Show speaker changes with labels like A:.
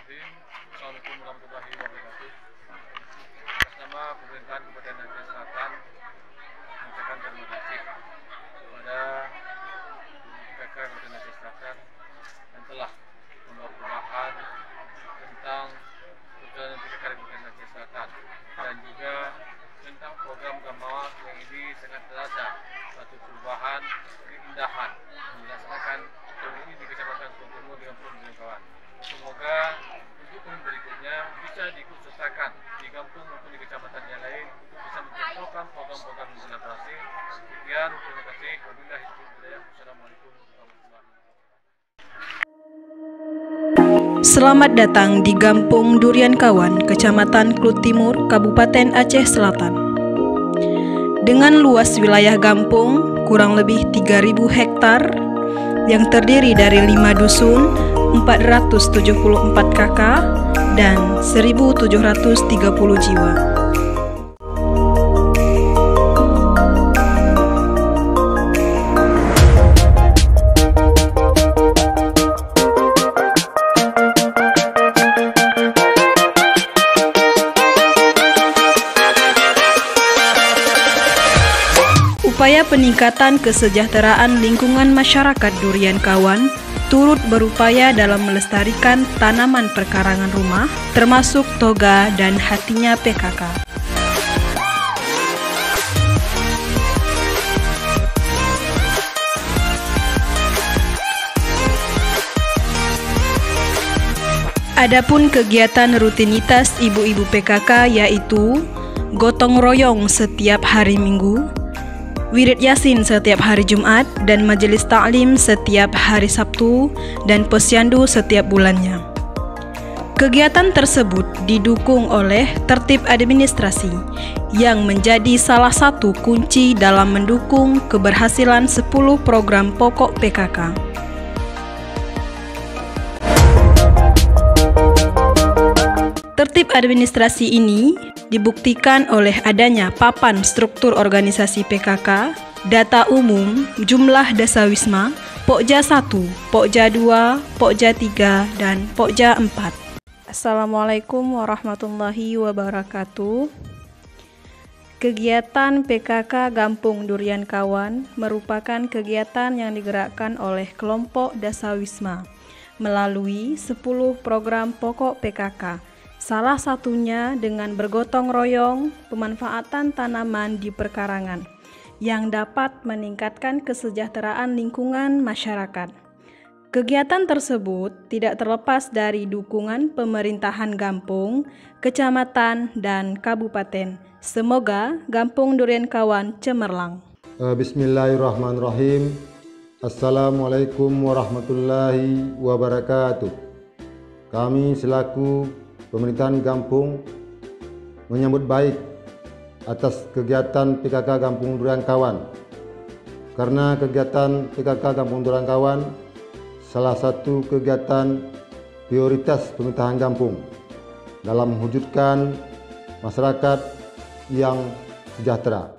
A: Bismillahirrahmanirrahim. Assalamualaikum warahmatullahi wabarakatuh. Atas nama pemerintahan Kabupaten Aceh Selatan, mengucapkan terima kasih kepada PKK Kabupaten Aceh Selatan yang telah membawa perubahan tentang perjalanan PKK Kabupaten Aceh Selatan dan juga tentang program Gamawa yang ini sangat terasa satu perubahan keindahan dilaksanakan ini di Kecamatan Tontomo dengan Pulau Kawan. Semoga untuk tahun berikutnya bisa diikutsertakan di kampung maupun di kecamatan yang lain untuk bisa mencontohkan program-program konsentrasi. Sekian, terima kasih. Wabillahi taufiq. Assalamualaikum warahmatullahi wabarakatuh.
B: Selamat datang di Gampung Durian Kawan, Kecamatan Klut Timur, Kabupaten Aceh Selatan. Dengan luas wilayah Gampung kurang lebih 3.000 hektar yang terdiri dari 5 dusun, 474 kakak, dan 1.730 jiwa. Upaya peningkatan kesejahteraan lingkungan masyarakat Durian Kawan turut berupaya dalam melestarikan tanaman perkarangan rumah, termasuk toga dan hatinya PKK. Adapun kegiatan rutinitas ibu-ibu PKK yaitu gotong royong setiap hari Minggu, wirid Yasin setiap hari Jumat, dan majelis taklim setiap hari Sabtu, dan posyandu setiap bulannya. Kegiatan tersebut didukung oleh tertib administrasi yang menjadi salah satu kunci dalam mendukung keberhasilan 10 program pokok PKK. Tertib administrasi ini dibuktikan oleh adanya papan struktur organisasi PKK, data umum, jumlah dasawisma, Pokja 1, Pokja 2, Pokja 3, dan Pokja 4. Assalamualaikum warahmatullahi wabarakatuh. Kegiatan PKK Gampung Durian Kawan merupakan kegiatan yang digerakkan oleh kelompok dasawisma melalui 10 program pokok PKK. Salah satunya dengan bergotong royong pemanfaatan tanaman di perkarangan yang dapat meningkatkan kesejahteraan lingkungan masyarakat. Kegiatan tersebut tidak terlepas dari dukungan pemerintahan Gampung, kecamatan, dan kabupaten. Semoga Gampung Durian Kawan cemerlang.
C: Bismillahirrahmanirrahim. Assalamualaikum warahmatullahi wabarakatuh. Kami selaku pemerintahan Gampung menyambut baik atas kegiatan PKK Gampung Durian Kawan, karena kegiatan PKK Gampung Durian Kawan salah satu kegiatan prioritas pemerintahan Gampung dalam mewujudkan masyarakat yang sejahtera.